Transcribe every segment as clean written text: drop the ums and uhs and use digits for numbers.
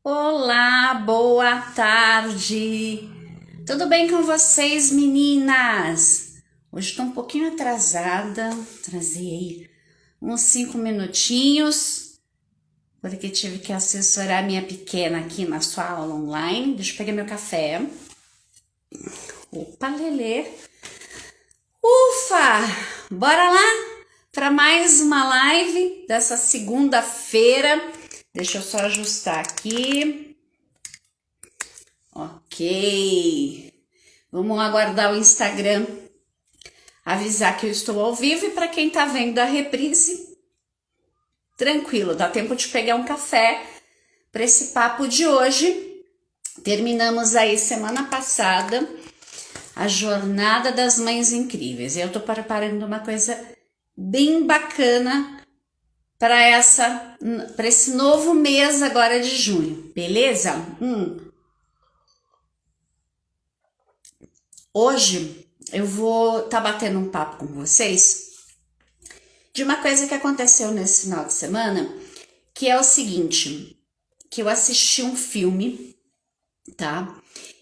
Olá, boa tarde. Tudo bem com vocês, meninas? Hoje estou um pouquinho atrasada, trazei aí uns 5 minutinhos, porque tive que assessorar minha pequena aqui na sua aula online. Deixa eu pegar meu café. Opa, Lelê. Ufa! Bora lá para mais uma live dessa segunda-feira. Deixa eu só ajustar aqui. Ok. Vamos aguardar o Instagram avisar que eu estou ao vivo, e para quem tá vendo a reprise, tranquilo, dá tempo de pegar um café para esse papo de hoje. Terminamos aí semana passada a Jornada das Mães Incríveis. E eu tô preparando uma coisa bem bacana para esse novo mês agora de junho, beleza? Hoje eu vou estar batendo um papo com vocês de uma coisa que aconteceu nesse final de semana, que é o seguinte, que eu assisti um filme, tá?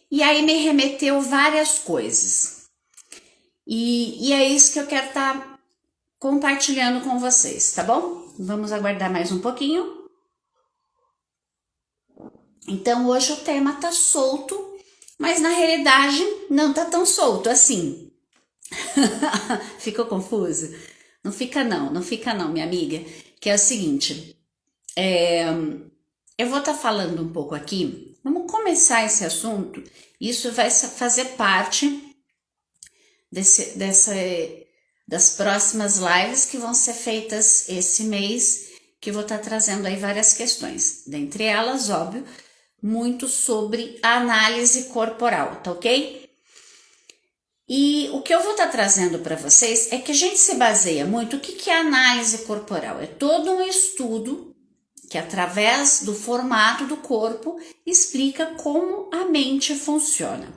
E aí me remeteu várias coisas. E é isso que eu quero estar compartilhando com vocês, tá bom? Vamos aguardar mais um pouquinho. Então hoje o tema tá solto, mas na realidade não tá tão solto assim. Ficou confuso? Não fica não, minha amiga. Que é o seguinte, eu vou estar falando um pouco aqui, vamos começar esse assunto, isso vai fazer parte das próximas lives que vão ser feitas esse mês, que eu vou estar trazendo aí várias questões, dentre elas, óbvio, muito sobre a análise corporal, tá ok? E o que eu vou estar trazendo para vocês é que a gente se baseia muito. O que é análise corporal? É todo um estudo que, através do formato do corpo, explica como a mente funciona.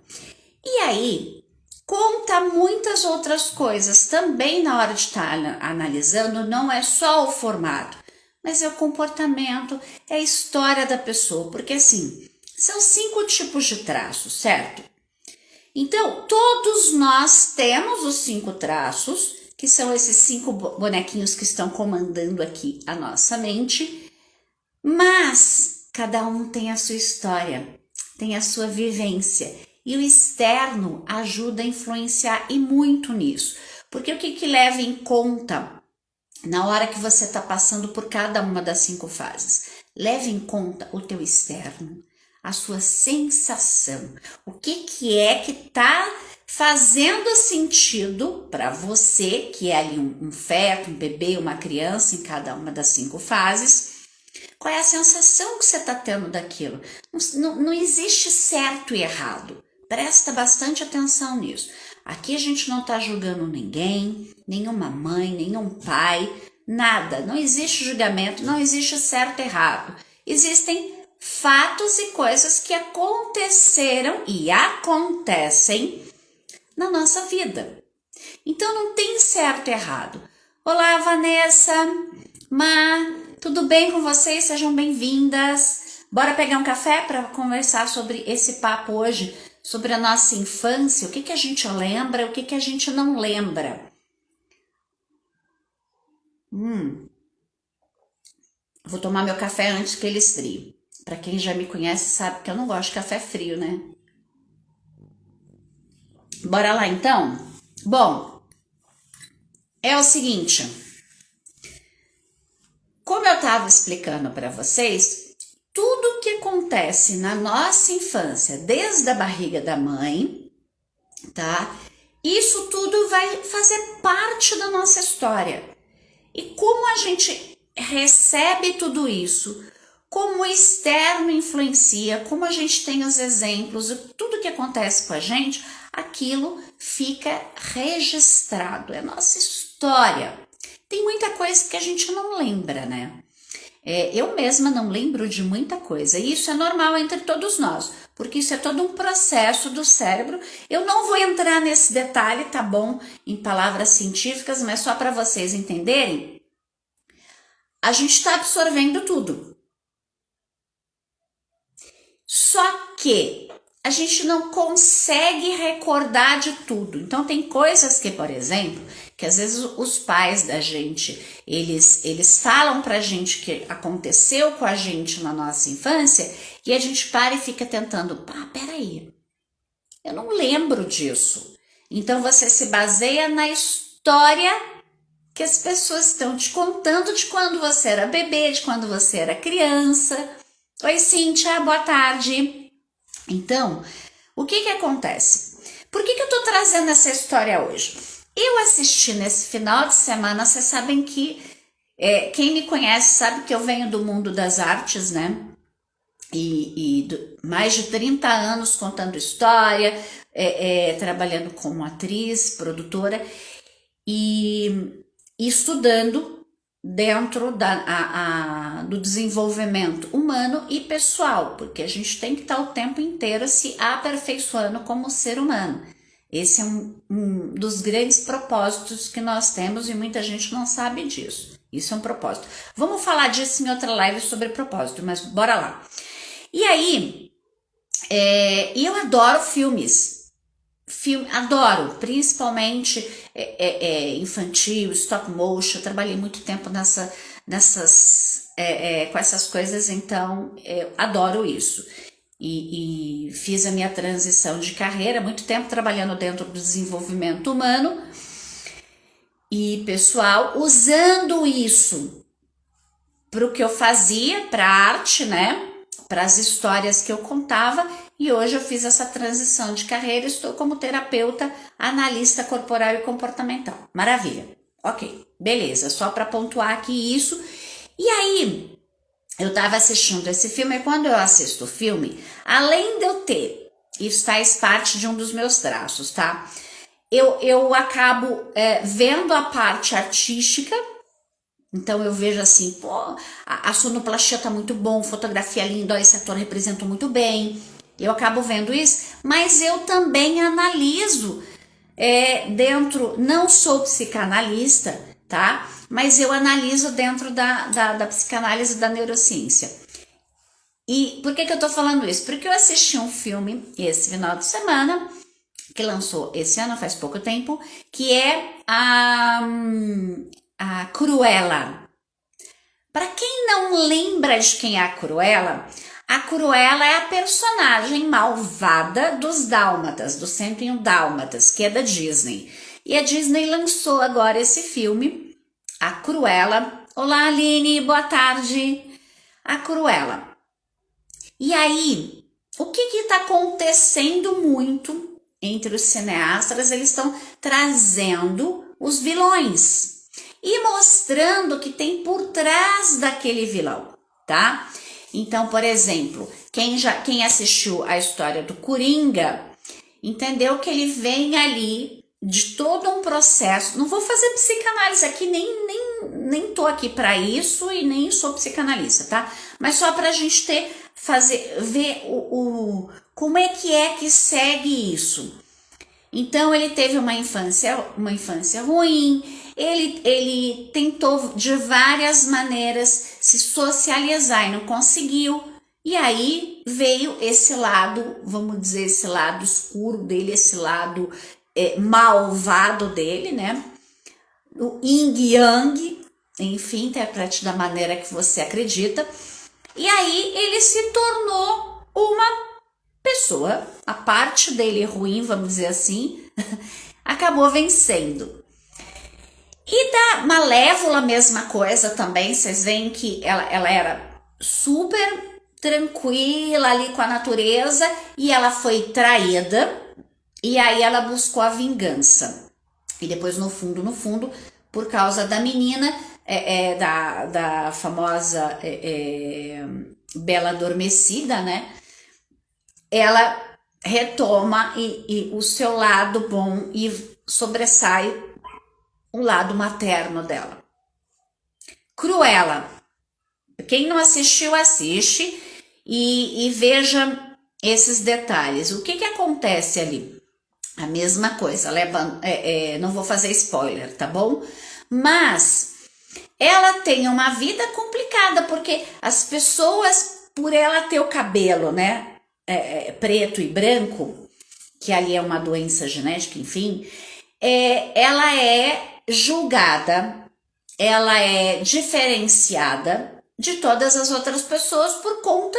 E aí, conta muitas outras coisas também na hora de estar analisando, não é só o formato, mas é o comportamento, é a história da pessoa, porque assim, são 5 tipos de traços, certo? Então, todos nós temos os 5 traços, que são esses 5 bonequinhos que estão comandando aqui a nossa mente, mas cada um tem a sua história, tem a sua vivência, e o externo ajuda a influenciar e muito nisso. Porque o que leva em conta na hora que você está passando por cada uma das 5 fases? Leve em conta o teu externo, a sua sensação, o que é que está fazendo sentido para você, que é ali um feto, um bebê, uma criança em cada uma das 5 fases. Qual é a sensação que você está tendo daquilo? Não existe certo e errado. Presta bastante atenção nisso. Aqui a gente não está julgando ninguém, nenhuma mãe, nenhum pai, nada. Não existe julgamento, não existe certo e errado. Existem fatos e coisas que aconteceram e acontecem na nossa vida. Então não tem certo e errado. Olá, Vanessa, tudo bem com vocês? Sejam bem-vindas. Bora pegar um café para conversar sobre esse papo hoje, sobre a nossa infância, o que a gente lembra, o que a gente não lembra. Vou tomar meu café antes que ele esfrie. Para quem já me conhece sabe que eu não gosto de café frio, né? Bora lá então? Bom, é o seguinte, como eu estava explicando para vocês, tudo que acontece na nossa infância, desde a barriga da mãe, tá? Isso tudo vai fazer parte da nossa história. E como a gente recebe tudo isso, como o externo influencia, como a gente tem os exemplos, tudo que acontece com a gente, aquilo fica registrado, é a nossa história. Tem muita coisa que a gente não lembra, né? Eu mesma não lembro de muita coisa, e isso é normal entre todos nós, porque isso é todo um processo do cérebro. Eu não vou entrar nesse detalhe, tá bom, em palavras científicas, mas só para vocês entenderem, a gente está absorvendo tudo. Só que a gente não consegue recordar de tudo. Então tem coisas que, por exemplo, que às vezes os pais da gente, eles falam pra gente que aconteceu com a gente na nossa infância e a gente para e fica tentando, peraí, eu não lembro disso. Então você se baseia na história que as pessoas estão te contando de quando você era bebê, de quando você era criança. Oi, Cíntia, boa tarde. Então, o que acontece? Por que eu tô trazendo essa história hoje? Eu assisti nesse final de semana, vocês sabem que, quem me conhece sabe que eu venho do mundo das artes, né? Mais de 30 anos contando história, trabalhando como atriz, produtora e estudando dentro do desenvolvimento humano e pessoal, porque a gente tem que estar o tempo inteiro se aperfeiçoando como ser humano. Esse é um dos grandes propósitos que nós temos e muita gente não sabe disso. Isso é um propósito. Vamos falar disso em outra live sobre propósito, mas bora lá. E aí, eu adoro filmes. Adoro, principalmente infantil, stop motion. Eu trabalhei muito tempo com essas coisas, então eu adoro isso. E fiz a minha transição de carreira, muito tempo trabalhando dentro do desenvolvimento humano e pessoal, usando isso para o que eu fazia, para a arte, né? Para as histórias que eu contava, e hoje eu fiz essa transição de carreira, estou como terapeuta, analista corporal e comportamental. Maravilha. Ok, beleza, só para pontuar aqui isso. E aí, eu estava assistindo esse filme, e quando eu assisto o filme, além de eu ter, isso faz parte de um dos meus traços, tá? Eu acabo vendo a parte artística. Então eu vejo assim, a sonoplastia tá muito bom, fotografia linda, esse ator representa muito bem. Eu acabo vendo isso, mas eu também analiso não sou psicanalista, tá? Mas eu analiso dentro da psicanálise da neurociência. E por que eu tô falando isso? Porque eu assisti um filme esse final de semana, que lançou esse ano, faz pouco tempo, que é a Cruella. Para quem não lembra de quem é a Cruella é a personagem malvada dos Dálmatas, do 101 Dálmatas, que é da Disney. E a Disney lançou agora esse filme, a Cruella. Olá, Aline, boa tarde. A Cruella. E aí, o que está acontecendo muito entre os cineastas? Eles estão trazendo os vilões e mostrando o que tem por trás daquele vilão, tá? Então, por exemplo, quem assistiu a história do Coringa, entendeu que ele vem ali de todo um processo. Não vou fazer psicanálise aqui, nem tô aqui para isso e nem sou psicanalista, tá? Mas só pra gente ver como é que segue isso. Então, ele teve uma infância ruim, ele tentou de várias maneiras se socializar e não conseguiu. E aí veio esse lado, vamos dizer, esse lado escuro dele, esse lado malvado dele, né? O yin yang, enfim, interprete da maneira que você acredita. E aí ele se tornou uma pessoa, a parte dele ruim, vamos dizer assim, acabou vencendo. E da Malévola, mesma coisa também, vocês veem que ela era super tranquila ali com a natureza e ela foi traída e aí ela buscou a vingança. E depois no fundo, por causa da menina, da famosa Bela Adormecida, né? Ela retoma e o seu lado bom e sobressai o lado materno dela. Cruella. Quem não assistiu, assiste e veja esses detalhes. O que acontece ali? A mesma coisa. Não vou fazer spoiler, tá bom? Mas ela tem uma vida complicada, porque as pessoas, por ela ter o cabelo, né? preto e branco, que ali é uma doença genética, enfim, ela é julgada, ela é diferenciada de todas as outras pessoas por conta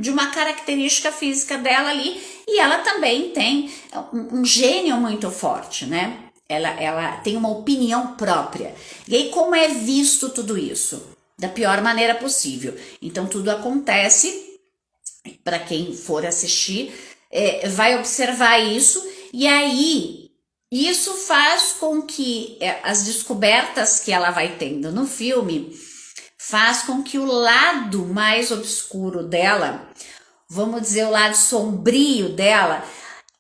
de uma característica física dela ali, e ela também tem um gênio muito forte, né? Ela tem uma opinião própria. E aí, como é visto tudo isso? Da pior maneira possível. Então, tudo acontece, para quem for assistir, vai observar isso, e aí isso faz com que as descobertas que ela vai tendo no filme faz com que o lado mais obscuro dela, vamos dizer, o lado sombrio dela,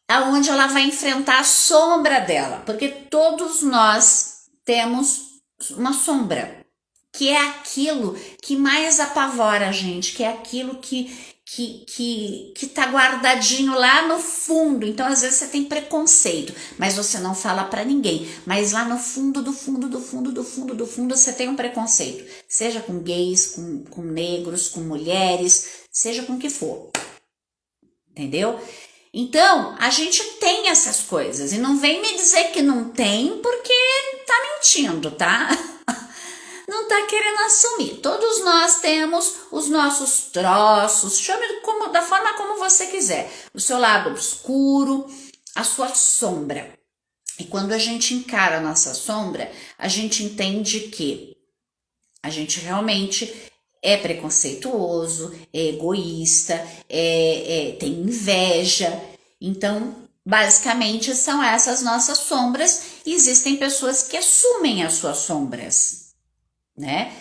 aonde ela vai enfrentar a sombra dela, porque todos nós temos uma sombra, que é aquilo que mais apavora a gente, que é aquilo que tá guardadinho lá no fundo. Então, às vezes você tem preconceito, mas você não fala para ninguém, mas lá no fundo do fundo você tem um preconceito, seja com gays, com negros, com mulheres, seja com o que for, entendeu? Então, a gente tem essas coisas, e não vem me dizer que não tem, porque tá mentindo, tá? Não tá querendo assumir. Todos nós temos os nossos troços, chame da forma como você quiser. O seu lado obscuro, a sua sombra. E quando a gente encara a nossa sombra, a gente entende que a gente realmente é preconceituoso, é egoísta, tem inveja. Então, basicamente, são essas nossas sombras. E existem pessoas que assumem as suas sombras, né?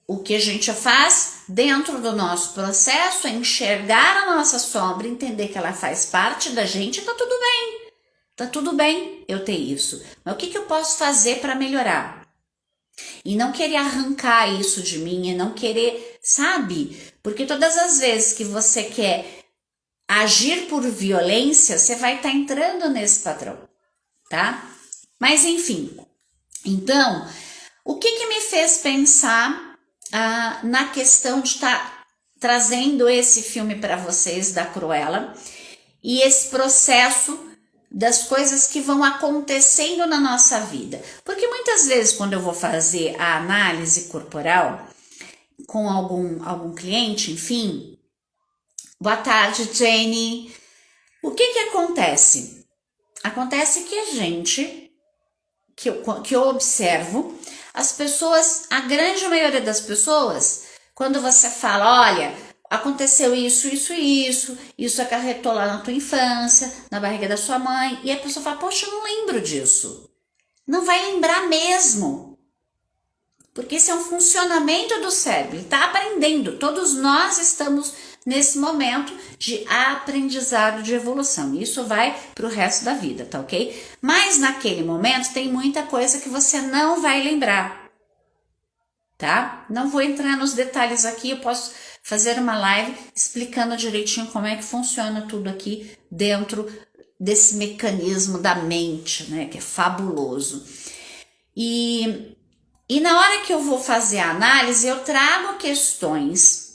O que a gente faz dentro do nosso processo é enxergar a nossa sombra, entender que ela faz parte da gente, e tá tudo bem eu ter isso, mas o que eu posso fazer para melhorar? E não querer arrancar isso de mim, e não querer, sabe? Porque todas as vezes que você quer agir por violência, você vai estar entrando nesse padrão, tá? Mas enfim, então, o que me fez pensar na questão de estar trazendo esse filme para vocês da Cruella e esse processo das coisas que vão acontecendo na nossa vida? Porque muitas vezes, quando eu vou fazer a análise corporal com algum cliente, enfim, boa tarde, Jenny. O que acontece? Acontece que que eu observo, as pessoas, a grande maioria das pessoas, quando você fala, olha, aconteceu isso acarretou lá na tua infância, na barriga da sua mãe, e a pessoa fala, poxa, eu não lembro disso. Não vai lembrar mesmo, porque esse é um funcionamento do cérebro, ele está aprendendo. Todos nós estamos nesse momento de aprendizado, de evolução. Isso vai para o resto da vida, tá ok? Mas naquele momento tem muita coisa que você não vai lembrar, tá? Não vou entrar nos detalhes aqui, eu posso fazer uma live explicando direitinho como é que funciona tudo aqui dentro desse mecanismo da mente, né? Que é fabuloso. E na hora que eu vou fazer a análise, eu trago questões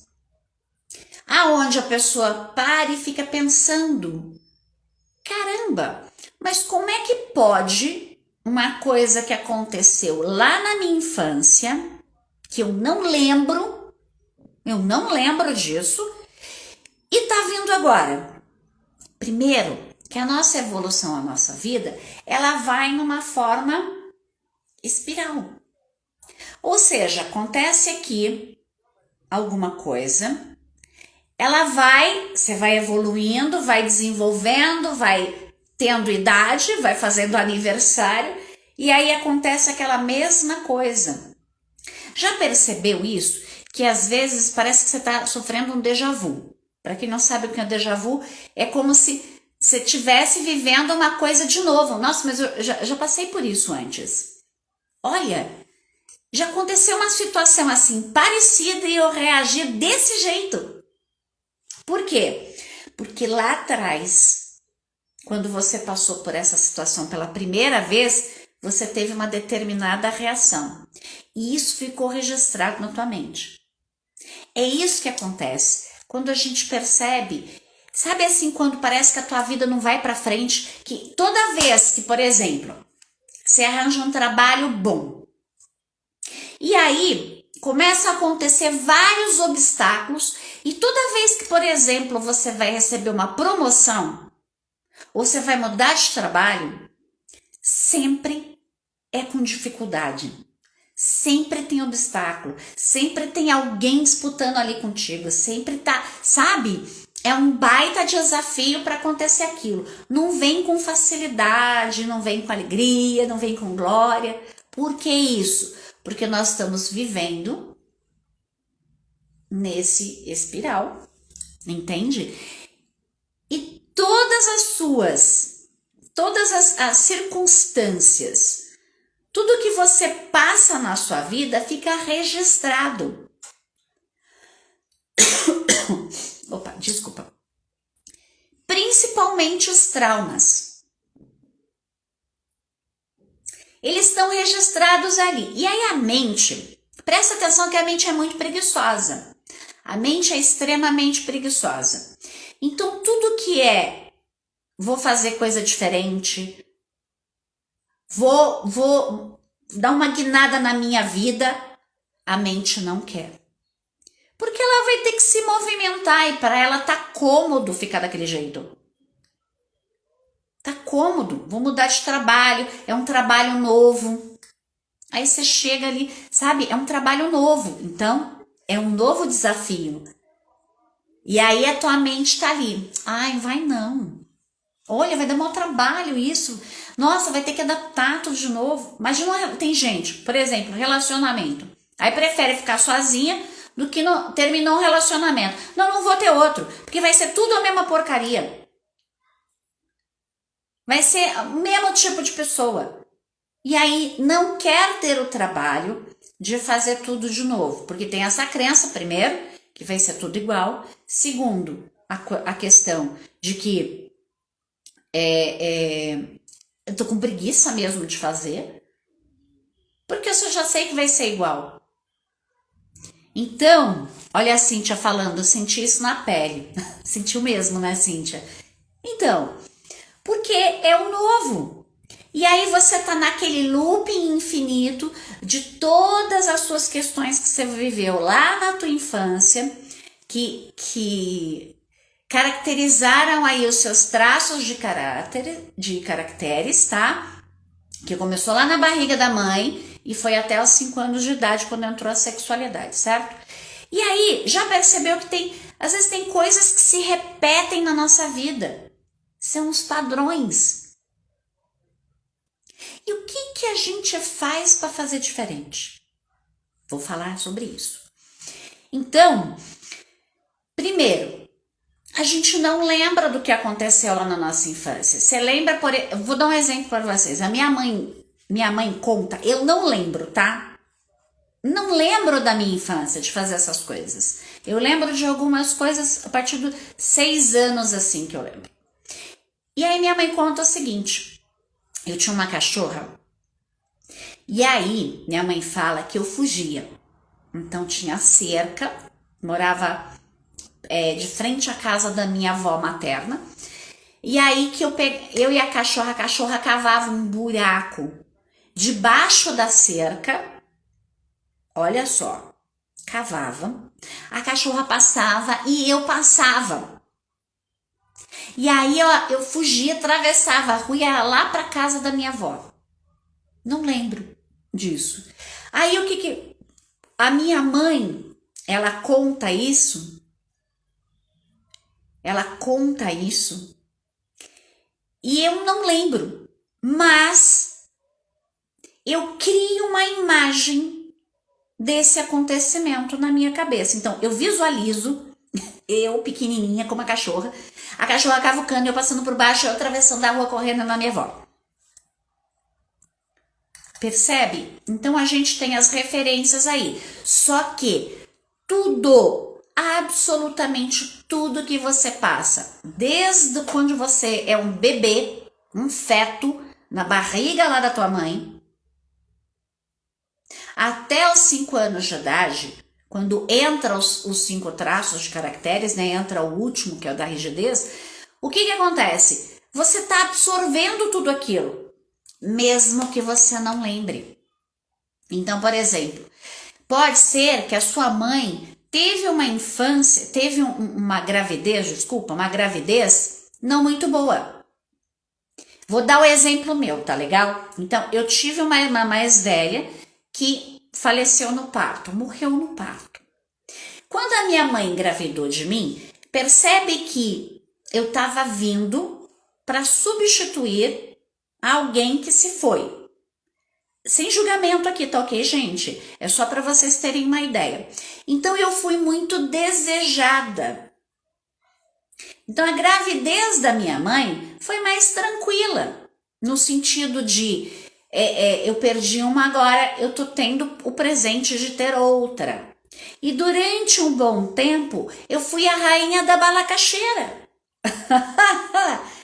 aonde a pessoa para e fica pensando, caramba, mas como é que pode uma coisa que aconteceu lá na minha infância, que eu não lembro disso, e tá vindo agora? Primeiro, que a nossa evolução, a nossa vida, ela vai numa forma espiral. Ou seja, acontece aqui alguma coisa, você vai evoluindo, vai desenvolvendo, vai tendo idade, vai fazendo aniversário, e aí acontece aquela mesma coisa. Já percebeu isso? Que às vezes parece que você está sofrendo um déjà vu. Para quem não sabe o que é déjà vu, é como se você estivesse vivendo uma coisa de novo. Nossa, mas eu já passei por isso antes. Olha, já aconteceu uma situação assim parecida e eu reagi desse jeito. Por quê? Porque lá atrás, quando você passou por essa situação pela primeira vez, você teve uma determinada reação. E isso ficou registrado na tua mente. É isso que acontece. Quando a gente percebe, Sabe assim, quando parece que a tua vida não vai para frente, que toda vez que, por exemplo, você arranja um trabalho bom, e aí começa a acontecer vários obstáculos, e toda vez que, por exemplo, você vai receber uma promoção, ou você vai mudar de trabalho, sempre é com dificuldade. Sempre tem obstáculo, sempre tem alguém disputando ali contigo, sempre tá, sabe? É um baita desafio para acontecer aquilo. Não vem com facilidade, não vem com alegria, não vem com glória. Por que isso? Porque nós estamos vivendo nesse espiral, entende? E todas as circunstâncias, tudo que você passa na sua vida fica registrado. Opa, desculpa. Principalmente os traumas. Eles estão registrados ali. E aí a mente, presta atenção que a mente é muito preguiçosa. A mente é extremamente preguiçosa. Então tudo que vou fazer coisa diferente, vou dar uma guinada na minha vida, a mente não quer. Porque ela vai ter que se movimentar e para ela tá cômodo ficar daquele jeito. Tá cômodo, vou mudar de trabalho, é um trabalho novo. Aí você chega ali, sabe, é um trabalho novo, então é um novo desafio. E aí a tua mente tá ali, ai, vai não. Olha, vai dar mau trabalho isso. Nossa, vai ter que adaptar tudo de novo. Imagina, tem gente, por exemplo, relacionamento. Aí prefere ficar sozinha do que terminou um relacionamento. Não vou ter outro, porque vai ser tudo a mesma porcaria. Vai ser o mesmo tipo de pessoa. E aí não quer ter o trabalho de fazer tudo de novo, porque tem essa crença, primeiro, que vai ser tudo igual. Segundo, a questão de que eu tô com preguiça mesmo de fazer, porque eu já sei que vai ser igual. Então, olha a Cíntia falando, eu senti isso na pele. Sentiu mesmo, né, Cíntia? Então, porque é o novo. E aí você tá naquele looping infinito de todas as suas questões que você viveu lá na tua infância, que caracterizaram aí os seus traços de caracteres, tá? Que começou lá na barriga da mãe e foi até os 5 anos de idade quando entrou a sexualidade, certo? E aí, já percebeu que às vezes tem coisas que se repetem na nossa vida. São os padrões. E o que a gente faz para fazer diferente? Vou falar sobre isso. Então, primeiro, a gente não lembra do que aconteceu lá na nossa infância. Você lembra, eu vou dar um exemplo para vocês. A minha mãe conta, eu não lembro, tá? Não lembro da minha infância de fazer essas coisas. Eu lembro de algumas coisas a partir dos 6 anos, assim, que eu lembro. E aí minha mãe conta o seguinte, eu tinha uma cachorra, e aí minha mãe fala que eu fugia. Então tinha cerca, morava de frente à casa da minha avó materna, e aí que eu e a cachorra cavava um buraco debaixo da cerca, olha só, cavava, a cachorra passava e eu passava. E aí eu fugia, atravessava a rua e ia lá para casa da minha avó. Não lembro disso. Aí o que a minha mãe, ela conta isso. Ela conta isso. E eu não lembro, mas eu crio uma imagem desse acontecimento na minha cabeça. Então eu visualizo eu pequenininha como a cachorra cavucando, eu passando por baixo, eu atravessando a rua correndo na minha avó. Percebe? Então a gente tem as referências aí. Só que tudo, absolutamente tudo que você passa, desde quando você é um bebê, um feto, na barriga lá da tua mãe, até os 5 anos de idade, quando entra os 5 traços de caracteres, né, entra o último, que é o da rigidez, o que acontece? Você está absorvendo tudo aquilo, mesmo que você não lembre. Então, por exemplo, pode ser que a sua mãe teve uma infância, teve uma gravidez não muito boa. Vou dar o exemplo meu, tá legal? Então, eu tive uma irmã mais velha que faleceu no parto, morreu no parto. Quando a minha mãe engravidou de mim, percebe que eu estava vindo para substituir alguém que se foi. Sem julgamento aqui, tá ok, gente? É só para vocês terem uma ideia. Então, eu fui muito desejada. Então, a gravidez da minha mãe foi mais tranquila, no sentido de eu perdi uma, agora eu tô tendo o presente de ter outra. E durante um bom tempo, eu fui a rainha da balacaxeira.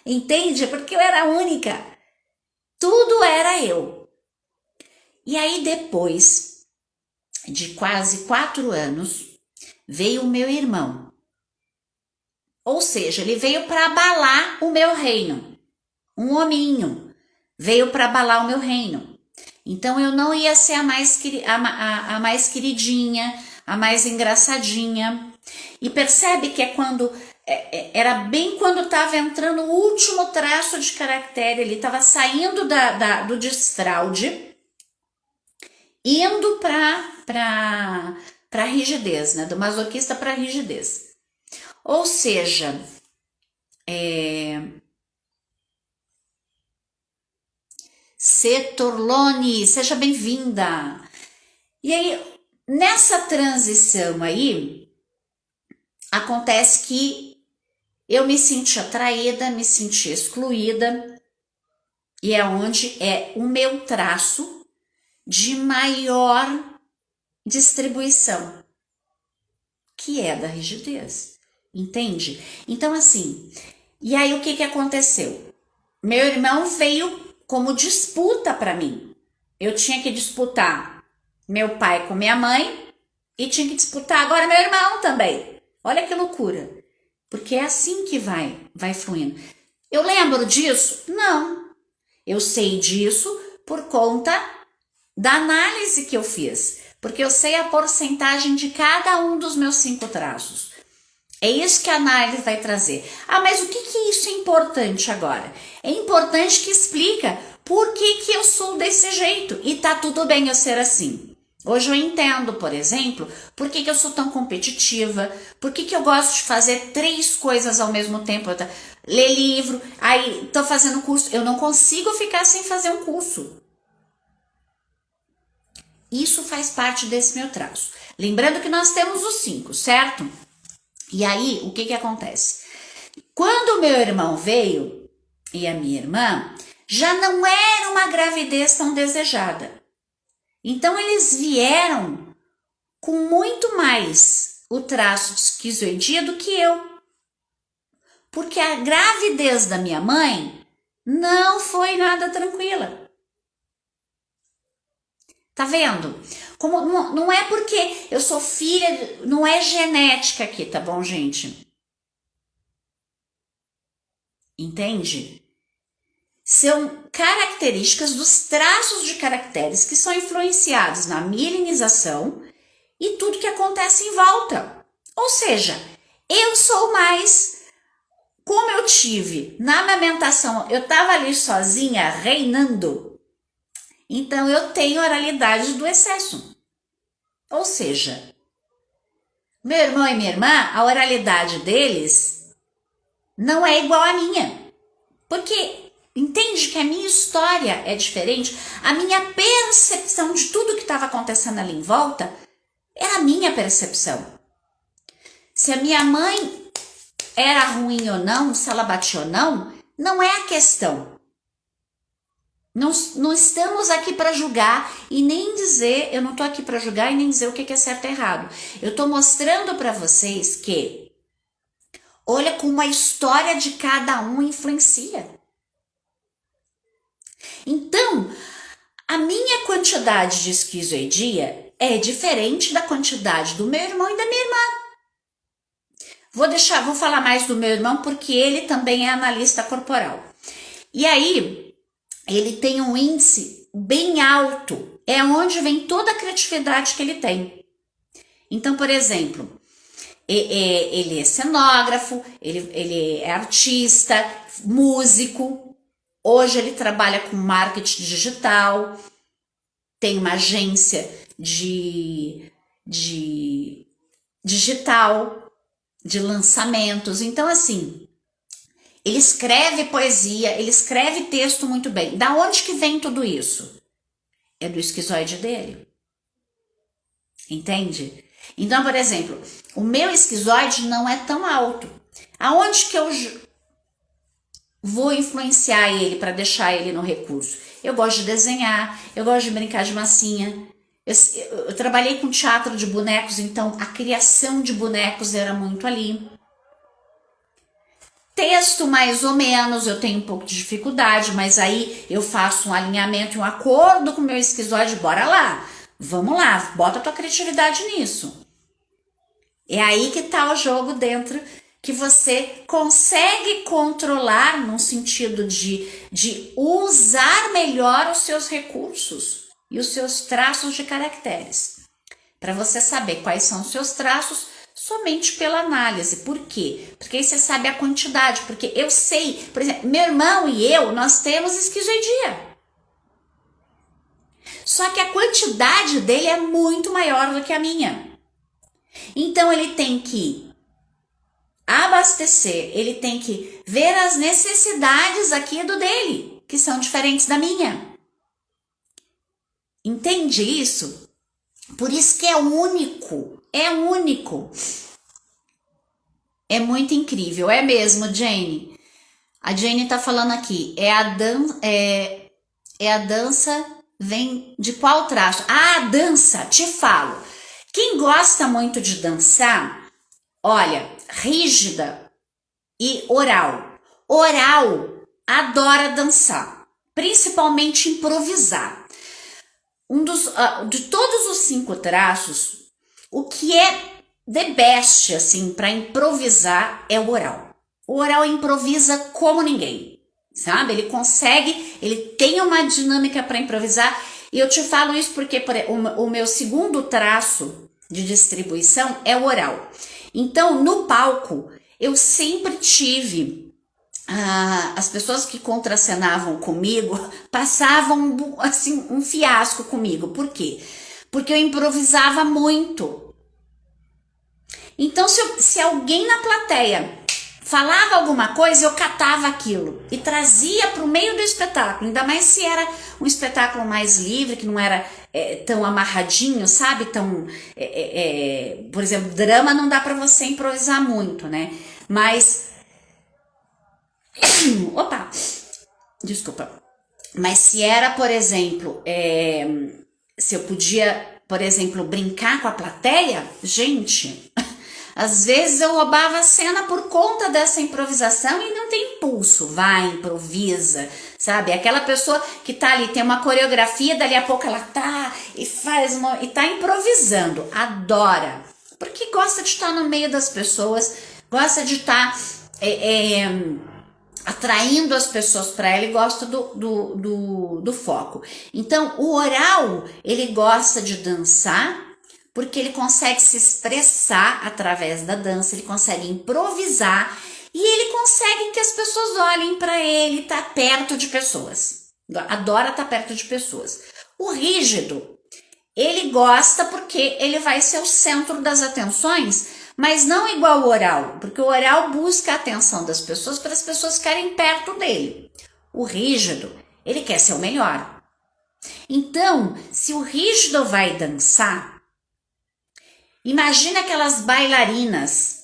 Entende? Porque eu era única. Tudo era eu. E aí, depois de quase 4 anos, veio o meu irmão. Ou seja, ele veio para abalar o meu reino. Um hominho veio para abalar o meu reino. Então, eu não ia ser a mais queridinha, a mais engraçadinha. E percebe que é quando... era bem quando estava entrando o último traço de caractere. Ele estava saindo do desfraude, indo para a rigidez, né? Do masoquista para a rigidez. Ou seja, Torlone, seja bem-vinda. E aí, nessa transição aí, acontece que eu me senti atraída, me senti excluída, e é onde é o meu traço de maior distribuição, que é da rigidez, entende? Então, assim, e aí o que aconteceu? Meu irmão veio como disputa para mim. Eu tinha que disputar meu pai com minha mãe e tinha que disputar agora meu irmão também. Olha que loucura. Porque é assim que vai fluindo. Eu lembro disso? Não. Eu sei disso por conta da análise que eu fiz. Porque eu sei a porcentagem de cada um dos meus 5 traços. É isso que a análise vai trazer. Ah, mas o que isso é importante agora? É importante que explica por que eu sou desse jeito. E tá tudo bem eu ser assim. Hoje eu entendo, por exemplo, por que eu sou tão competitiva, por que eu gosto de fazer 3 coisas ao mesmo tempo. Ler livro, aí tô fazendo curso. Eu não consigo ficar sem fazer um curso. Isso faz parte desse meu traço. Lembrando que nós temos os 5, certo? E aí, o que acontece? Quando o meu irmão veio e a minha irmã, já não era uma gravidez tão desejada. Então, eles vieram com muito mais o traço de esquizoidia do que eu. Porque a gravidez da minha mãe não foi nada tranquila. Tá vendo? Como não é porque eu sou filha, não é genética aqui, tá bom, gente? Entende? São características dos traços de caracteres que são influenciados na milenização e tudo que acontece em volta. Ou seja, eu sou mais, como eu tive na amamentação, eu estava ali sozinha, reinando, então eu tenho oralidade do excesso. Ou seja, meu irmão e minha irmã, a oralidade deles não é igual à minha. Porque entende que a minha história é diferente, a minha percepção de tudo que estava acontecendo ali em volta era a minha percepção. Se a minha mãe era ruim ou não, se ela batia ou não, não é a questão. Não estamos aqui para julgar e nem dizer, eu não estou aqui para julgar e nem dizer o que é certo e errado. Eu estou mostrando para vocês que, olha como a história de cada um influencia. Então, a minha quantidade de esquizoidia é diferente da quantidade do meu irmão e da minha irmã. Vou falar mais do meu irmão porque ele também é analista corporal. E aí, ele tem um índice bem alto, é onde vem toda a criatividade que ele tem. Então, por exemplo, ele é cenógrafo, ele é artista, músico, hoje ele trabalha com marketing digital, tem uma agência de digital, de lançamentos. Então, assim, ele escreve poesia, ele escreve texto muito bem. Da onde que vem tudo isso? É do esquizoide dele. Entende? Então, por exemplo, o meu esquizoide não é tão alto. Aonde que eu vou influenciar ele para deixar ele no recurso? Eu gosto de desenhar, eu gosto de brincar de massinha. Eu trabalhei com teatro de bonecos, então a criação de bonecos era muito ali. Texto, mais ou menos, eu tenho um pouco de dificuldade, mas aí eu faço um alinhamento e um acordo com o meu esquizoide. Bora lá, vamos lá, bota a tua criatividade nisso. É aí que tá o jogo dentro, que você consegue controlar no sentido de usar melhor os seus recursos e os seus traços de caracteres. Para você saber quais são os seus traços somente pela análise. Por quê? Porque aí você sabe a quantidade. Porque eu sei, por exemplo, meu irmão e eu, nós temos esquizoidia. Só que a quantidade dele é muito maior do que a minha. Então ele tem que abastecer, ele tem que ver as necessidades aqui do dele, que são diferentes da minha. Entende isso? Por isso que é único, é único. É muito incrível, é mesmo, Jane. A Jane tá falando aqui, a dança vem de qual traço? Ah, a dança, te falo. Quem gosta muito de dançar, olha, rígida e oral. Oral adora dançar, principalmente improvisar. De todos os 5 traços, o que é the best, assim, para improvisar é o oral. O oral improvisa como ninguém, sabe? Ele tem uma dinâmica para improvisar. E eu te falo isso porque o meu segundo traço de distribuição é o oral. Então, no palco, eu sempre tive... as pessoas que contracenavam comigo passavam assim, um fiasco comigo. Por quê? Porque eu improvisava muito. Então, se alguém na plateia falava alguma coisa, eu catava aquilo e trazia para o meio do espetáculo. Ainda mais se era um espetáculo mais livre, que não era tão amarradinho, sabe? Por exemplo, drama não dá para você improvisar muito, né? Mas... Opa! Desculpa. Mas se era, por exemplo, se eu podia, por exemplo, brincar com a plateia, gente, às vezes eu roubava a cena por conta dessa improvisação e não tem impulso, vai, improvisa, sabe? Aquela pessoa que tá ali, tem uma coreografia, dali a pouco ela tá e tá improvisando, adora, porque gosta de estar no meio das pessoas, gosta de estar atraindo as pessoas para ela e gosta do foco. Então, o oral, ele gosta de dançar, porque ele consegue se expressar através da dança, ele consegue improvisar e ele consegue que as pessoas olhem para ele, tá perto de pessoas. Adora estar perto de pessoas. O rígido, ele gosta porque ele vai ser o centro das atenções, mas não igual o oral, porque o oral busca a atenção das pessoas para as pessoas ficarem perto dele. O rígido, ele quer ser o melhor. Então, se o rígido vai dançar, imagina aquelas bailarinas,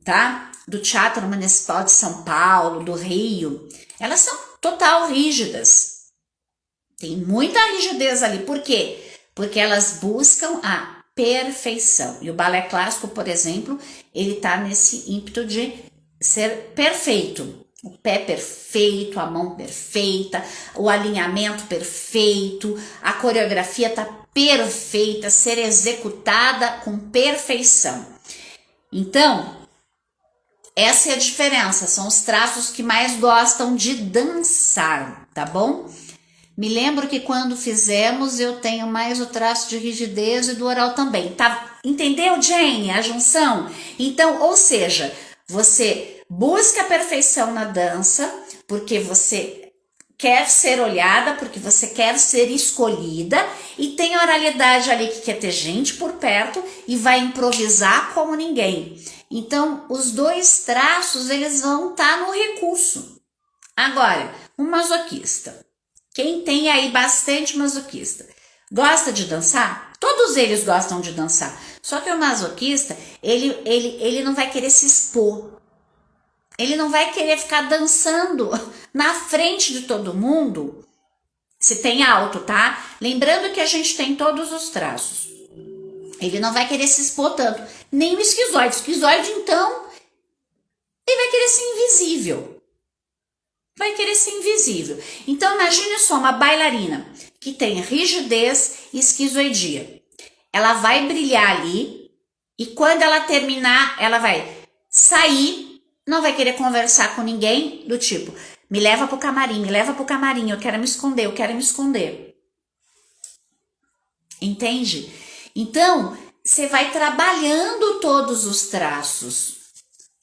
tá? Do Teatro Municipal de São Paulo, do Rio. Elas são total rígidas. Tem muita rigidez ali. Por quê? Porque elas buscam a perfeição. E o balé clássico, por exemplo, ele tá nesse ímpeto de ser perfeito. O pé perfeito, a mão perfeita, o alinhamento perfeito, a coreografia tá perfeita, ser executada com perfeição. Então, essa é a diferença, são os traços que mais gostam de dançar, tá bom? Me lembro que quando fizemos eu tenho mais o traço de rigidez e do oral também, tá? Entendeu, Jane? A junção? Então, ou seja, você busca a perfeição na dança porque você quer ser olhada, porque você quer ser escolhida e tem oralidade ali que quer ter gente por perto e vai improvisar como ninguém. Então, os dois traços, eles vão estar no recurso. Agora, um masoquista. Quem tem aí bastante masoquista? Gosta de dançar? Todos eles gostam de dançar. Só que o masoquista, ele não vai querer se expor. Ele não vai querer ficar dançando na frente de todo mundo. Se tem alto, tá? Lembrando que a gente tem todos os traços. Ele não vai querer se expor tanto. Nem o esquizoide. O esquizoide, então, ele vai querer ser invisível. Vai querer ser invisível. Então, imagine só uma bailarina que tem rigidez e esquizoidia. Ela vai brilhar ali e quando ela terminar, ela vai sair, não vai querer conversar com ninguém, do tipo, me leva pro camarim, eu quero me esconder. Entende? Então, você vai trabalhando todos os traços.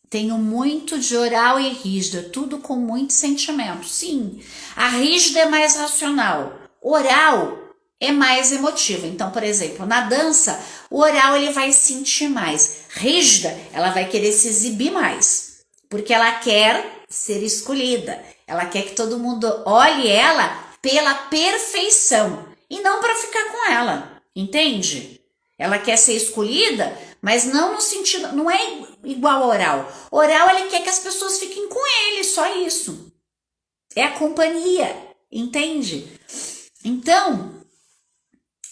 Tenho muito de oral e rígida, tudo com muito sentimento. Sim, a rígida é mais racional, oral é mais emotivo. Então, por exemplo, na dança, o oral ele vai sentir mais. Rígida, ela vai querer se exibir mais, porque ela quer ser escolhida. Ela quer que todo mundo olhe ela pela perfeição e não para ficar com ela, entende? Ela quer ser escolhida, mas não no sentido, não é igual ao oral. Oral, ele quer que as pessoas fiquem com ele, só isso. É a companhia, entende? Então,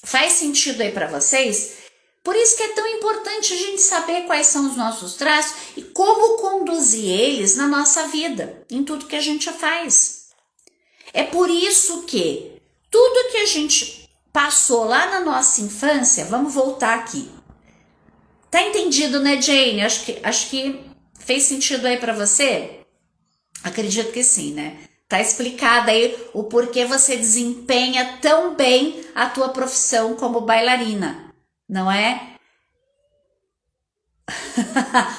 faz sentido aí para vocês? Por isso que é tão importante a gente saber quais são os nossos traços e como conduzir eles na nossa vida, em tudo que a gente faz. É por isso que tudo que a gente passou lá na nossa infância, vamos voltar aqui. Tá entendido, né, Jane? Acho que fez sentido aí para você? Acredito que sim, né? Tá explicado aí o porquê você desempenha tão bem a tua profissão como bailarina, não é?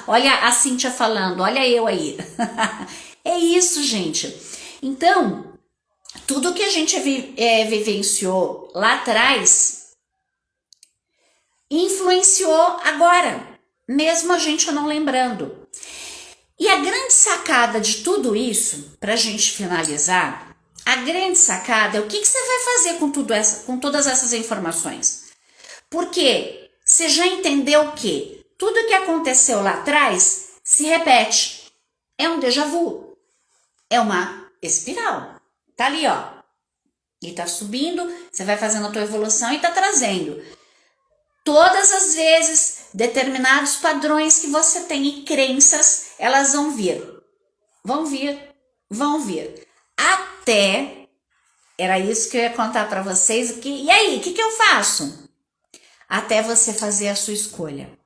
Olha a Cíntia falando, olha eu aí. É isso, gente. Então, tudo que a gente vivenciou lá atrás influenciou agora, mesmo a gente não lembrando. E a grande sacada de tudo isso, para a gente finalizar, a grande sacada é o que você vai fazer com todas essas informações. Porque você já entendeu que tudo que aconteceu lá atrás se repete. É um déjà vu. É uma espiral. Tá ali, ó. E tá subindo, você vai fazendo a tua evolução e tá trazendo. Todas as vezes, determinados padrões que você tem e crenças, elas vão vir. Vão vir. Até, era isso que eu ia contar para vocês. E aí, o que eu faço? Até você fazer a sua escolha.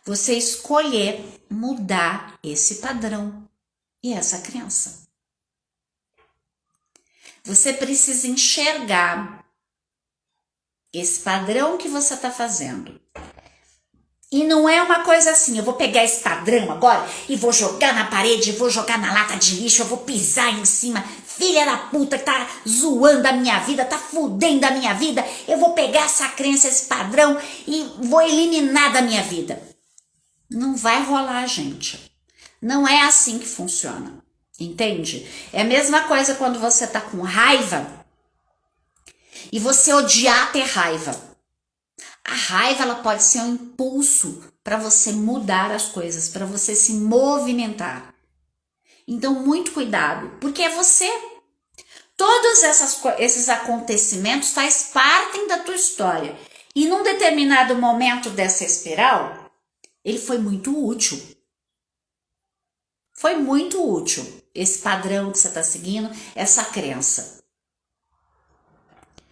Você escolher mudar esse padrão e essa crença. Você precisa enxergar esse padrão que você está fazendo. E não é uma coisa assim, eu vou pegar esse padrão agora e vou jogar na parede, vou jogar na lata de lixo, eu vou pisar em cima. Filha da puta que tá zoando a minha vida, tá fudendo a minha vida. Eu vou pegar essa crença, esse padrão e vou eliminar da minha vida. Não vai rolar, gente. Não é assim que funciona. Entende? É a mesma coisa quando você tá com raiva e você odiar ter raiva. A raiva ela pode ser um impulso para você mudar as coisas, para você se movimentar. Então, muito cuidado, porque é você. Todos esses acontecimentos fazem parte da tua história. E num determinado momento dessa espiral, ele foi muito útil. Foi muito útil. esse padrão que você está seguindo, essa crença.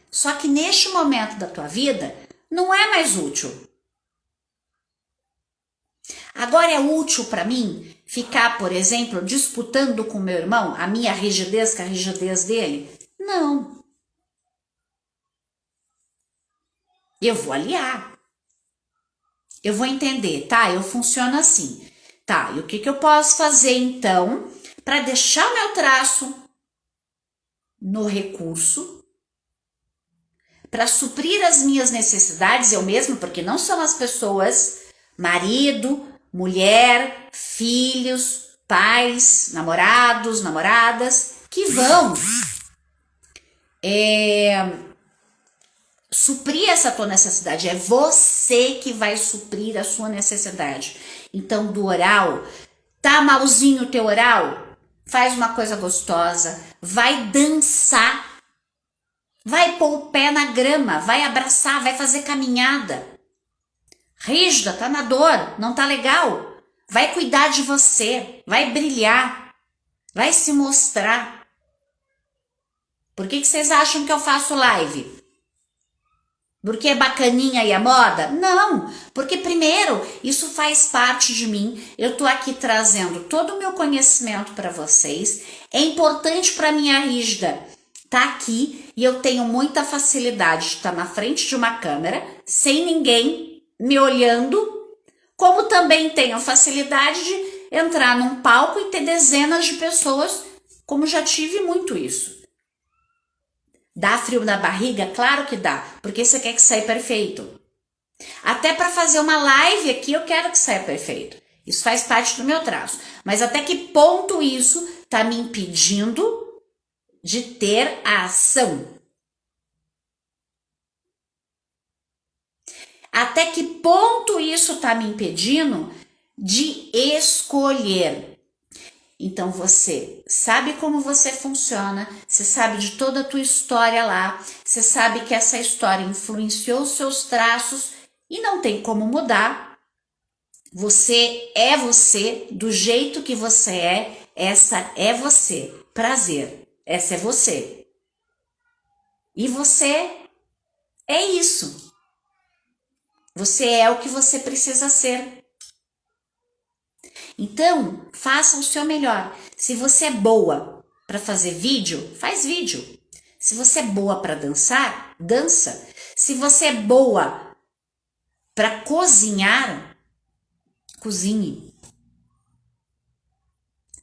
Só que neste momento da tua vida, não é mais útil. Agora é útil para mim ficar, por exemplo, disputando com meu irmão a minha rigidez com a rigidez dele? Não. Eu vou aliar. Eu vou entender, tá? Eu funciono assim. Tá, e o que eu posso fazer então para deixar o meu traço no recurso, para suprir as minhas necessidades, eu mesmo, porque não são as pessoas, marido, mulher, filhos, pais, namorados, namoradas, que vão suprir essa tua necessidade. É você que vai suprir a sua necessidade. Então, do oral, tá malzinho o teu oral? Faz uma coisa gostosa, vai dançar. Vai pôr o pé na grama, vai abraçar, vai fazer caminhada. Rígida, tá na dor, não tá legal. Vai cuidar de você, vai brilhar, vai se mostrar. Por que vocês acham que eu faço live? Porque é bacaninha e a moda? Não, porque primeiro, isso faz parte de mim. Eu tô aqui trazendo todo o meu conhecimento para vocês. É importante para minha rígida tá aqui e eu tenho muita facilidade de estar na frente de uma câmera sem ninguém me olhando, como também tenho facilidade de entrar num palco e ter dezenas de pessoas, como já tive muito isso. Dá frio na barriga? Claro que dá, porque você quer que saia perfeito. Até para fazer uma live aqui eu quero que saia perfeito. Isso faz parte do meu traço. Mas até que ponto isso tá me impedindo de ter a ação? Até que ponto isso está me impedindo de escolher? Então você sabe como você funciona, você sabe de toda a tua história lá, você sabe que essa história influenciou os seus traços e não tem como mudar. Você é você, do jeito que você é, essa é você. Prazer. Essa é você. E você é isso. Você é o que você precisa ser. Então, faça o seu melhor. Se você é boa para fazer vídeo, faz vídeo. Se você é boa para dançar, dança. Se você é boa para cozinhar, cozinhe.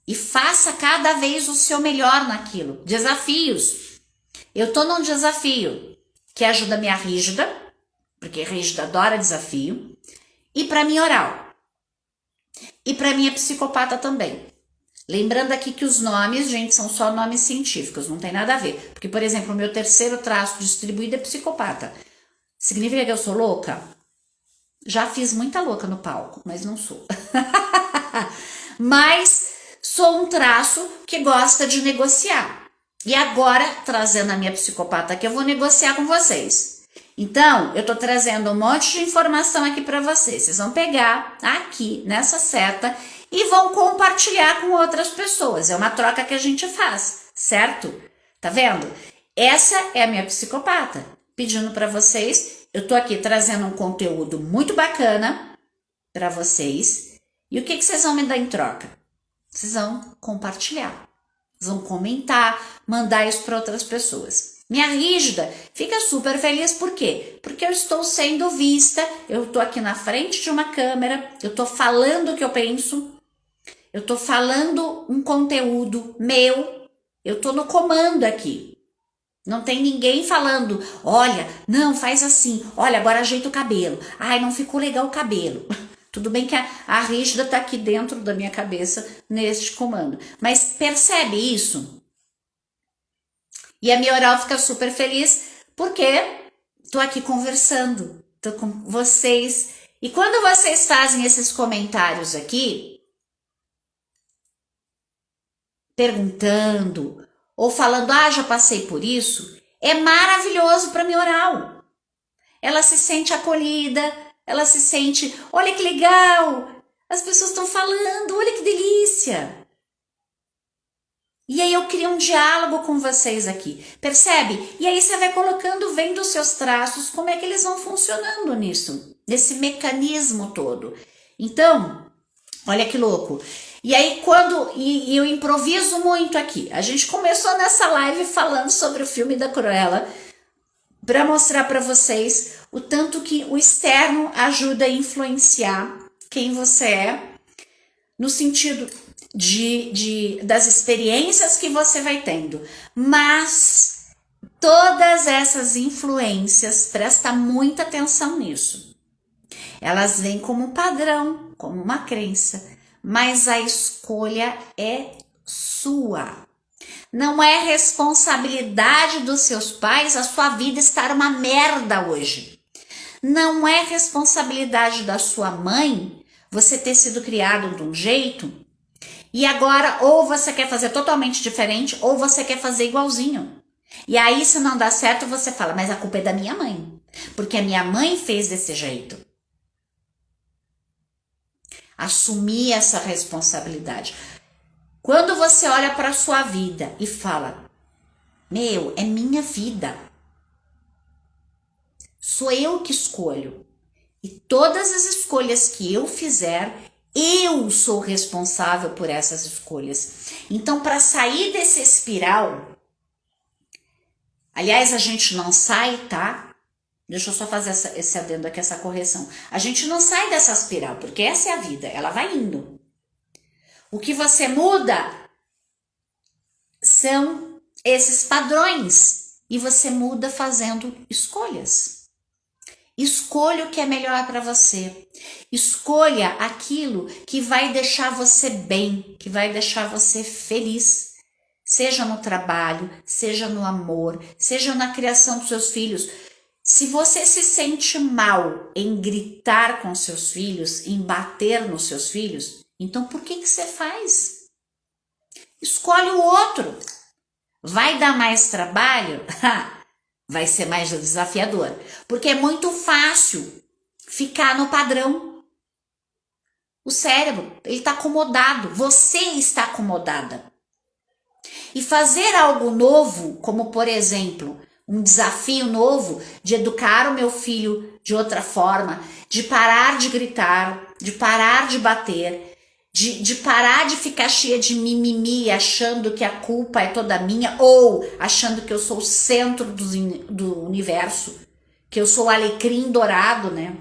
E faça cada vez o seu melhor naquilo. Desafios. Eu tô num desafio que ajuda a minha rígida, porque rígida adora desafio, e para minha oral. E para minha psicopata também. Lembrando aqui que os nomes, gente, são só nomes científicos, não tem nada a ver. Porque, por exemplo, o meu terceiro traço distribuído é psicopata. Significa que eu sou louca? Já fiz muita louca no palco, mas não sou. Mas sou um traço que gosta de negociar. E agora, trazendo a minha psicopata aqui, eu vou negociar com vocês. Então, eu tô trazendo um monte de informação aqui para vocês. Vocês vão pegar aqui nessa seta e vão compartilhar com outras pessoas. É uma troca que a gente faz, certo? Tá vendo? Essa é a minha psicopata. Pedindo para vocês, eu tô aqui trazendo um conteúdo muito bacana para vocês. E o que vocês vão me dar em troca? Vocês vão compartilhar, vão comentar, mandar isso para outras pessoas. Minha rígida fica super feliz, por quê? Porque eu estou sendo vista, eu estou aqui na frente de uma câmera, eu estou falando o que eu penso, eu estou falando um conteúdo meu, eu estou no comando aqui. Não tem ninguém falando, olha, não, faz assim, olha, agora ajeita o cabelo, ai, não ficou legal o cabelo. Tudo bem que a rígida está aqui dentro da minha cabeça neste comando. Mas percebe isso? E a minha oral fica super feliz porque tô aqui conversando, tô com vocês. E quando vocês fazem esses comentários aqui, perguntando ou falando, já passei por isso, é maravilhoso para minha oral. Ela se sente acolhida, ela se sente, olha que legal, as pessoas estão falando, olha que delícia. E aí eu crio um diálogo com vocês aqui, percebe? E aí você vai colocando, vendo os seus traços, como é que eles vão funcionando nisso, nesse mecanismo todo. Então, olha que louco. E aí e eu improviso muito aqui. A gente começou nessa live falando sobre o filme da Cruella, para mostrar para vocês o tanto que o externo ajuda a influenciar quem você é, no sentido das experiências que você vai tendo. Mas todas essas influências, presta muita atenção nisso. Elas vêm como um padrão, como uma crença, mas a escolha é sua. Não é responsabilidade dos seus pais a sua vida estar uma merda hoje. Não é responsabilidade da sua mãe você ter sido criado de um jeito e agora ou você quer fazer totalmente diferente ou você quer fazer igualzinho. E aí, se não dá certo, você fala, mas a culpa é da minha mãe, porque a minha mãe fez desse jeito. Assumir essa responsabilidade. Quando você olha para a sua vida e fala, meu, é minha vida. Sou eu que escolho. E todas as escolhas que eu fizer, eu sou responsável por essas escolhas. Então, para sair desse espiral, aliás, a gente não sai, tá? Deixa eu só fazer esse adendo aqui, essa correção. A gente não sai dessa espiral, porque essa é a vida, ela vai indo. O que você muda são esses padrões e você muda fazendo escolhas. Escolha o que é melhor para você. Escolha aquilo que vai deixar você bem, que vai deixar você feliz. Seja no trabalho, seja no amor, seja na criação dos seus filhos. Se você se sente mal em gritar com seus filhos, em bater nos seus filhos, então por que você faz? Escolhe o outro. Vai dar mais trabalho? Vai ser mais desafiador, porque é muito fácil ficar no padrão. O cérebro, ele está acomodado, você está acomodada. E fazer algo novo, como por exemplo, um desafio novo de educar o meu filho de outra forma, de parar de gritar, de parar de bater, de parar de ficar cheia de mimimi, achando que a culpa é toda minha, ou achando que eu sou o centro do universo, que eu sou o alecrim dourado, né?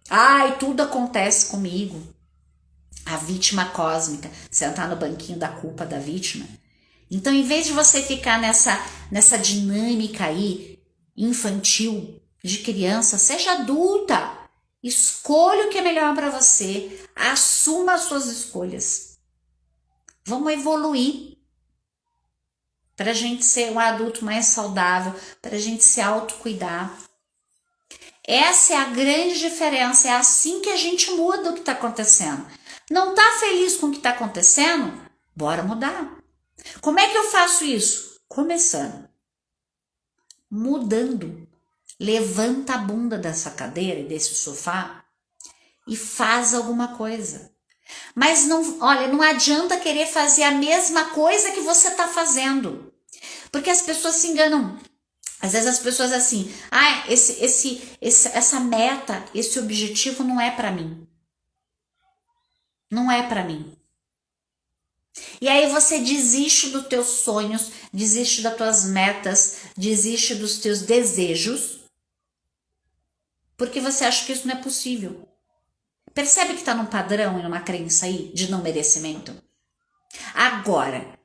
Ai, tudo acontece comigo. A vítima cósmica, sentar no banquinho da culpa da vítima. Então, em vez de você ficar nessa dinâmica aí, infantil, de criança, seja adulta. Escolha o que é melhor para você. Assuma as suas escolhas. Vamos evoluir para a gente ser um adulto mais saudável, para a gente se autocuidar. Essa é a grande diferença. É assim que a gente muda o que está acontecendo. Não está feliz com o que está acontecendo? Bora mudar. Como é que eu faço isso? Começando. Mudando. Levanta a bunda dessa cadeira e desse sofá e faz alguma coisa. Mas não, olha, não adianta querer fazer a mesma coisa que você está fazendo. Porque as pessoas se enganam. Às vezes as pessoas assim, essa meta, esse objetivo não é para mim. Não é para mim. E aí você desiste dos teus sonhos, desiste das tuas metas, desiste dos teus desejos, porque você acha que isso não é possível. Percebe que está num padrão e numa crença aí de não merecimento? Agora,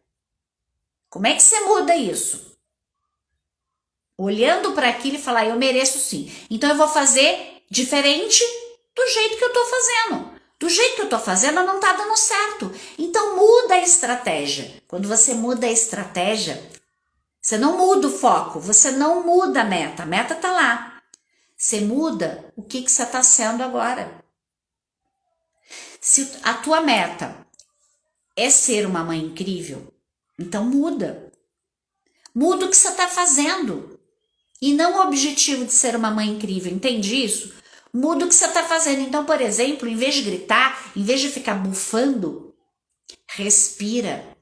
como é que você muda isso? Olhando para aquilo e falar, eu mereço sim. Então eu vou fazer diferente do jeito que eu estou fazendo. Do jeito que eu estou fazendo não está dando certo. Então muda a estratégia. Quando você muda a estratégia, você não muda o foco, você não muda a meta está lá. Você muda o que você está sendo agora. Se a tua meta é ser uma mãe incrível, então muda. Muda o que você está fazendo. E não o objetivo de ser uma mãe incrível, entende isso? Muda o que você está fazendo. Então, por exemplo, em vez de gritar, em vez de ficar bufando, respira.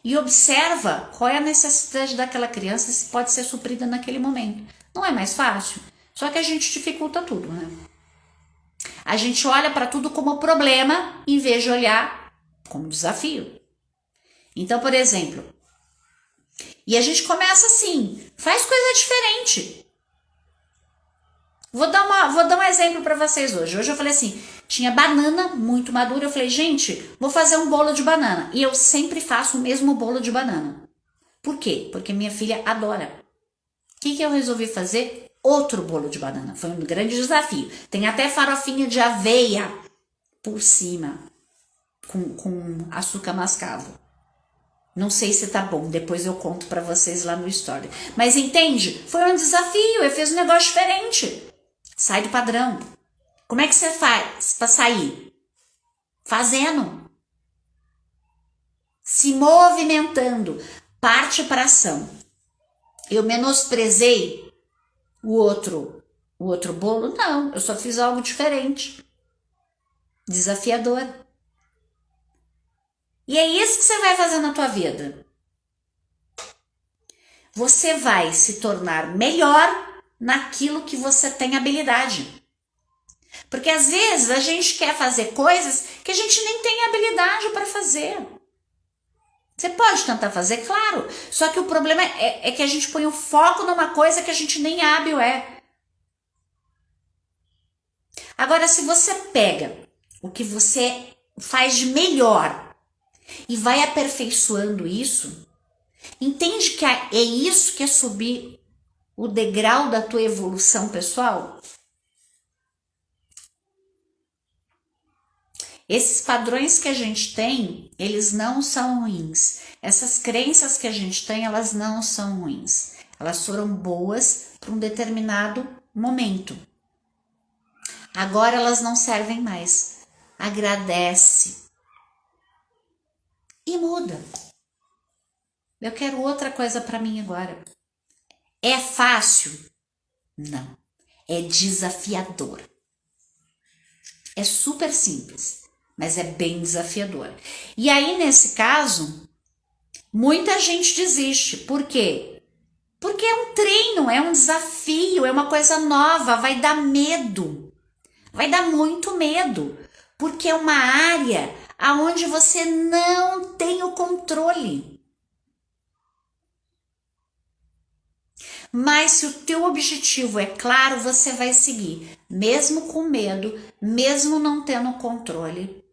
E observa qual é a necessidade daquela criança, se pode ser suprida naquele momento. Não é mais fácil? Só que a gente dificulta tudo, né? A gente olha para tudo como problema em vez de olhar como desafio. Então, por exemplo, e a gente começa assim, faz coisa diferente. Vou dar um exemplo para vocês hoje. Hoje eu falei assim, tinha banana muito madura, eu falei, gente, vou fazer um bolo de banana. E eu sempre faço o mesmo bolo de banana. Por quê? Porque minha filha adora. O que eu resolvi fazer? Outro bolo de banana. Foi um grande desafio. Tem até farofinha de aveia por cima, com açúcar mascavo. Não sei se tá bom, depois eu conto pra vocês lá no story. Mas entende? Foi um desafio, eu fiz um negócio diferente. Sai do padrão. Como é que você faz pra sair? Fazendo. Se movimentando. Parte pra ação. Eu menosprezei o outro bolo? Não, eu só fiz algo diferente. Desafiador. E é isso que você vai fazer na tua vida. Você vai se tornar melhor naquilo que você tem habilidade. Porque às vezes a gente quer fazer coisas que a gente nem tem habilidade para fazer. Você pode tentar fazer, claro. Só que o problema é que a gente põe o foco numa coisa que a gente nem hábil é. Agora, se você pega o que você faz de melhor e vai aperfeiçoando isso, entende que é isso que é subir o degrau da tua evolução pessoal? Esses padrões que a gente tem, eles não são ruins. Essas crenças que a gente tem, elas não são ruins. Elas foram boas para um determinado momento. Agora elas não servem mais. Agradece. E muda. Eu quero outra coisa para mim agora. É fácil? Não. É desafiador. É super simples, mas é bem desafiador. E aí, nesse caso, muita gente desiste. Por quê? Porque é um treino, é um desafio, é uma coisa nova, vai dar medo. Vai dar muito medo, porque é uma área aonde você não tem o controle. Mas se o teu objetivo é claro, você vai seguir, mesmo com medo, mesmo não tendo controle,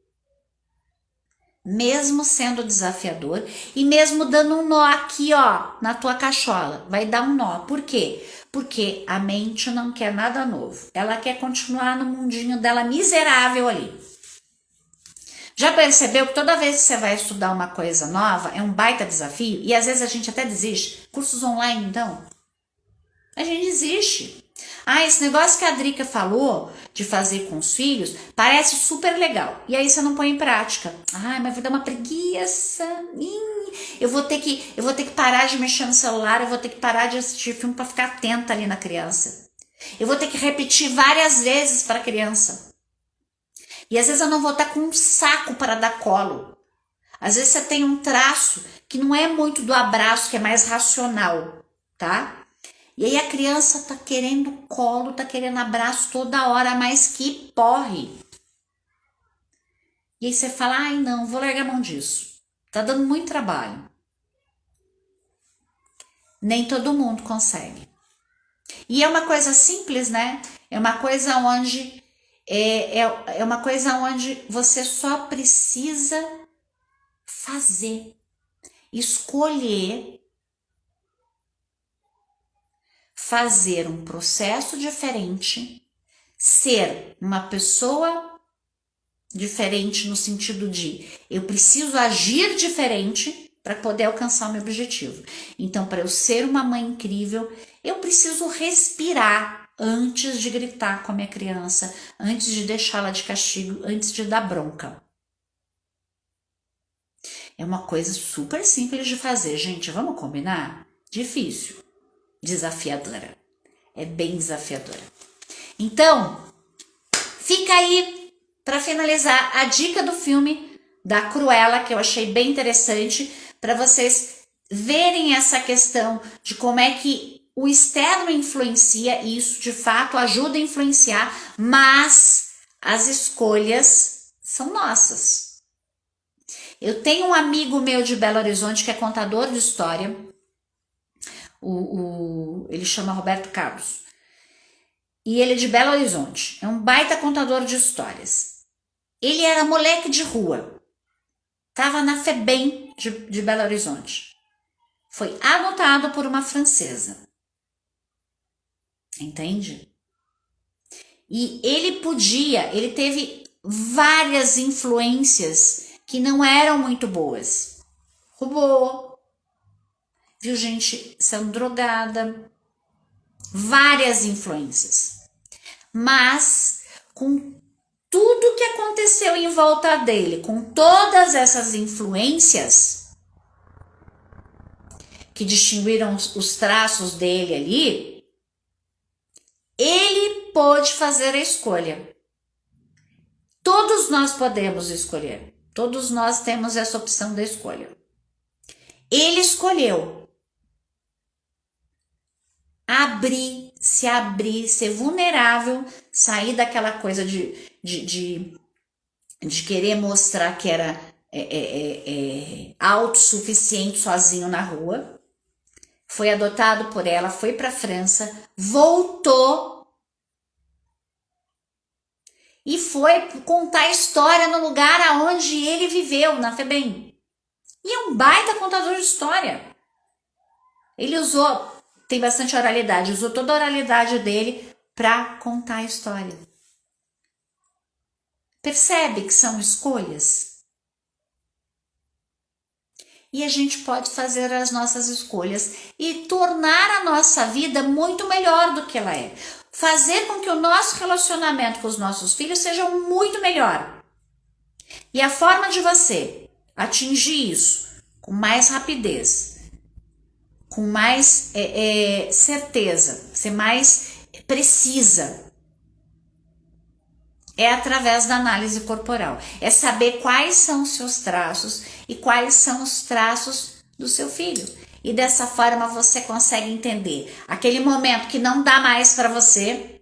mesmo sendo desafiador e mesmo dando um nó aqui, ó, na tua cachola. Vai dar um nó. Por quê? Porque a mente não quer nada novo. Ela quer continuar no mundinho dela miserável ali. Já percebeu que toda vez que você vai estudar uma coisa nova, é um baita desafio? E às vezes a gente até desiste. Cursos online, então? A gente desiste. Ah, esse negócio que a Drica falou de fazer com os filhos parece super legal. E aí você não põe em prática. Ah, mas vai dar uma preguiça. Eu vou ter que parar de mexer no celular, eu vou ter que parar de assistir filme para ficar atenta ali na criança. Eu vou ter que repetir várias vezes para a criança. E às vezes eu não vou estar com um saco para dar colo. Às vezes você tem um traço que não é muito do abraço, que é mais racional, tá? E aí a criança tá querendo colo, tá querendo abraço toda hora, mas que porre. E aí você fala, ai não, vou largar a mão disso. Tá dando muito trabalho. Nem todo mundo consegue. E é uma coisa simples, né? É uma coisa onde é uma coisa onde você só precisa fazer, escolher fazer um processo diferente, ser uma pessoa diferente no sentido de eu preciso agir diferente para poder alcançar o meu objetivo. Então, para eu ser uma mãe incrível, eu preciso respirar antes de gritar com a minha criança, antes de deixá-la de castigo, antes de dar bronca. É uma coisa super simples de fazer, gente. Vamos combinar? Difícil. Desafiadora. É bem desafiadora. Então, fica aí para finalizar a dica do filme da Cruella, que eu achei bem interessante, para vocês verem essa questão de como é que o externo influencia, e isso de fato ajuda a influenciar, mas as escolhas são nossas. Eu tenho um amigo meu de Belo Horizonte que é contador de história, ele chama Roberto Carlos, e ele é de Belo Horizonte, é um baita contador de histórias. Ele era moleque de rua, estava na FEBEM de Belo Horizonte, foi adotado por uma francesa, entende? E ele teve várias influências que não eram muito boas, roubou, viu gente sendo drogada, várias influências, mas com tudo que aconteceu em volta dele, com todas essas influências que distinguiram os traços dele ali, ele pôde fazer a escolha. Todos nós podemos escolher, todos nós temos essa opção da escolha. Ele escolheu abrir, ser vulnerável, sair daquela coisa de querer mostrar que era autossuficiente sozinho na rua. Foi adotado por ela, foi para a França, voltou e foi contar a história no lugar aonde ele viveu, na FEBEM. E é um baita contador de história. Ele tem bastante oralidade, usou toda a oralidade dele para contar a história. Percebe que são escolhas? E a gente pode fazer as nossas escolhas e tornar a nossa vida muito melhor do que ela é. Fazer com que o nosso relacionamento com os nossos filhos seja muito melhor. E a forma de você atingir isso com mais rapidez, com mais certeza, ser mais precisa, é através da análise corporal. É saber quais são os seus traços e quais são os traços do seu filho. E dessa forma você consegue entender aquele momento que não dá mais para você,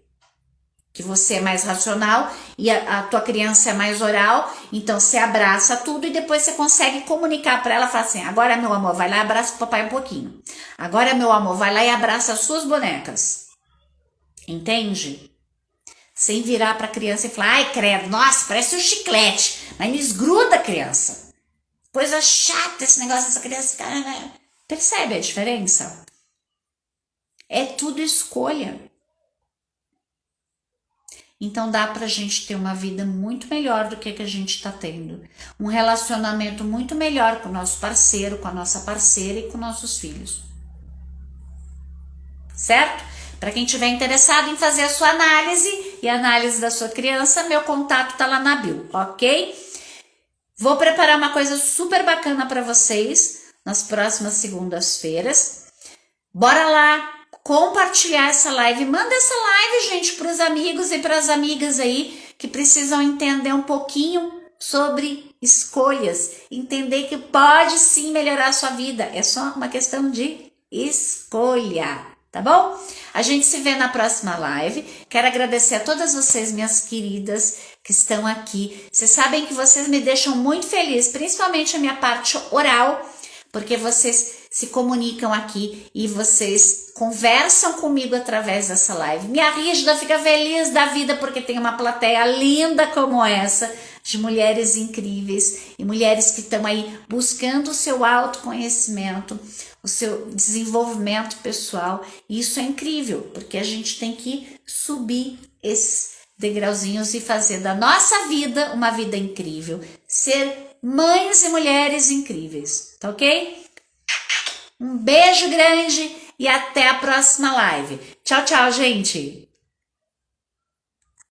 que você é mais racional e a tua criança é mais oral, então você abraça tudo e depois você consegue comunicar para ela, fala assim: agora meu amor, vai lá e abraça o papai um pouquinho. Agora meu amor, vai lá e abraça as suas bonecas. Entende? Sem virar para a criança e falar: ai, credo, nossa, parece um chiclete, mas me esgruda a criança. Coisa chata esse negócio dessa criança. Percebe a diferença? É tudo escolha. Então dá pra gente ter uma vida muito melhor do que a gente está tendo. Um relacionamento muito melhor com o nosso parceiro, com a nossa parceira e com nossos filhos. Certo? Para quem estiver interessado em fazer a sua análise e a análise da sua criança, meu contato tá lá na bio, ok? Vou preparar uma coisa super bacana para vocês nas próximas segundas-feiras. Bora lá compartilhar essa live. Manda essa live, gente, para os amigos e para as amigas aí que precisam entender um pouquinho sobre escolhas. Entender que pode sim melhorar a sua vida. É só uma questão de escolha. Tá bom? A gente se vê na próxima live. Quero agradecer a todas vocês, minhas queridas, que estão aqui. Vocês sabem que vocês me deixam muito feliz, principalmente a minha parte oral, porque vocês se comunicam aqui e vocês conversam comigo através dessa live. Minha Rígida fica feliz da vida porque tem uma plateia linda como essa, de mulheres incríveis e mulheres que estão aí buscando o seu autoconhecimento, o seu desenvolvimento pessoal. E isso é incrível, porque a gente tem que subir esses degrauzinhos e fazer da nossa vida uma vida incrível, ser mães e mulheres incríveis, tá ok? Um beijo grande e até a próxima live. Tchau, tchau, gente!